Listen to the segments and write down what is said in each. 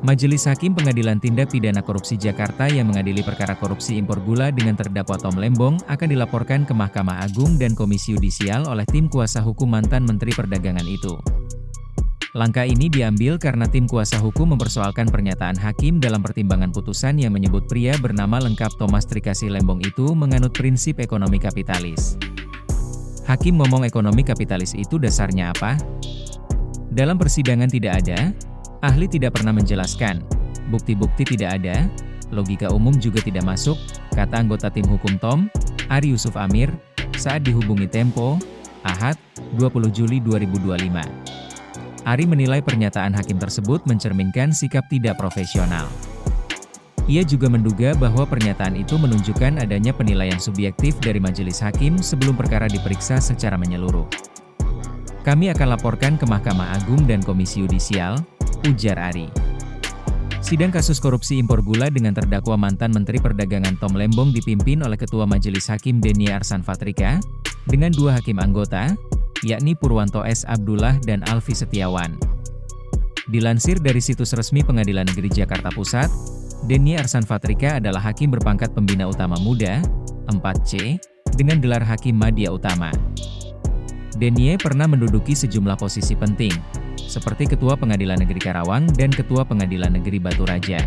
Majelis Hakim Pengadilan Tindak Pidana Korupsi Jakarta yang mengadili perkara korupsi impor gula dengan terdakwa Tom Lembong akan dilaporkan ke Mahkamah Agung dan Komisi Yudisial oleh tim kuasa hukum mantan Menteri Perdagangan itu. Langkah ini diambil karena tim kuasa hukum mempersoalkan pernyataan hakim dalam pertimbangan putusan yang menyebut pria bernama lengkap Thomas Trikasih Lembong itu menganut prinsip ekonomi kapitalis. Hakim ngomong ekonomi kapitalis itu dasarnya apa? Dalam persidangan tidak ada, ahli tidak pernah menjelaskan, bukti-bukti tidak ada, logika umum juga tidak masuk, kata anggota tim hukum Tom, Ari Yusuf Amir, saat dihubungi Tempo, Ahad, 20 Juli 2025. Ari menilai pernyataan hakim tersebut mencerminkan sikap tidak profesional. Ia juga menduga bahwa pernyataan itu menunjukkan adanya penilaian subjektif dari majelis hakim sebelum perkara diperiksa secara menyeluruh. Kami akan laporkan ke Mahkamah Agung dan Komisi Yudisial, ujar Ari. Sidang kasus korupsi impor gula dengan terdakwa mantan Menteri Perdagangan Tom Lembong dipimpin oleh Ketua Majelis Hakim Denny Arsan Fatrika, dengan 2 hakim anggota, yakni Purwanto S. Abdullah dan Alfi Setiawan. Dilansir dari situs resmi Pengadilan Negeri Jakarta Pusat, Denny Arsan Fatrika adalah hakim berpangkat pembina utama muda, 4C, dengan gelar Hakim Madya Utama. Denny pernah menduduki sejumlah posisi penting, seperti Ketua Pengadilan Negeri Karawang dan Ketua Pengadilan Negeri Batu Raja.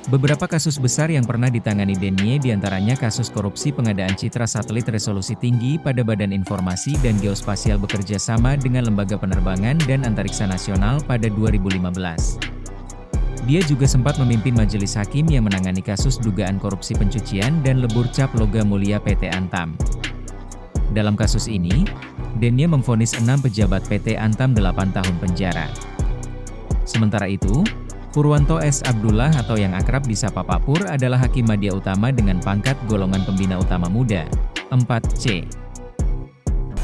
Beberapa kasus besar yang pernah ditangani Denny diantaranya kasus korupsi pengadaan citra satelit resolusi tinggi pada Badan Informasi dan Geospasial bekerja sama dengan Lembaga Penerbangan dan Antariksa Nasional pada 2015. Dia juga sempat memimpin majelis hakim yang menangani kasus dugaan korupsi pencucian dan lebur cap logam mulia PT Antam. Dalam kasus ini, Denny memvonis 6 pejabat PT Antam 8 tahun penjara. Sementara itu, Purwanto S. Abdullah atau yang akrab disapa Pak Pur adalah Hakim Madya Utama dengan pangkat golongan pembina utama muda, 4C.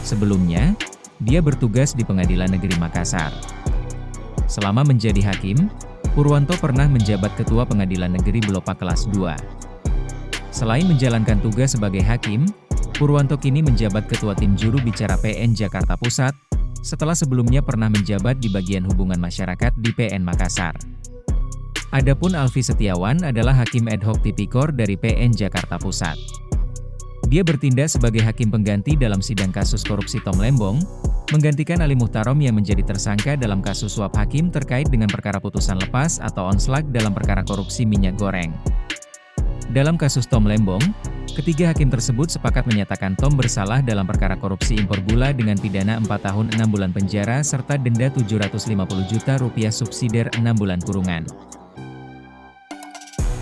Sebelumnya, dia bertugas di Pengadilan Negeri Makassar. Selama menjadi hakim, Purwanto pernah menjabat Ketua Pengadilan Negeri Belopa Kelas 2. Selain menjalankan tugas sebagai hakim, Purwanto kini menjabat Ketua Tim Juru Bicara PN Jakarta Pusat, setelah sebelumnya pernah menjabat di bagian hubungan masyarakat di PN Makassar. Adapun Alfi Setiawan adalah Hakim Ad Hoc Tipikor dari PN Jakarta Pusat. Dia bertindak sebagai hakim pengganti dalam sidang kasus korupsi Tom Lembong, menggantikan Ali Muhtarom yang menjadi tersangka dalam kasus suap hakim terkait dengan perkara putusan lepas atau onslag dalam perkara korupsi minyak goreng. Dalam kasus Tom Lembong, ketiga hakim tersebut sepakat menyatakan Tom bersalah dalam perkara korupsi impor gula dengan pidana 4 tahun 6 bulan penjara serta denda Rp750 juta subsidiar 6 bulan kurungan.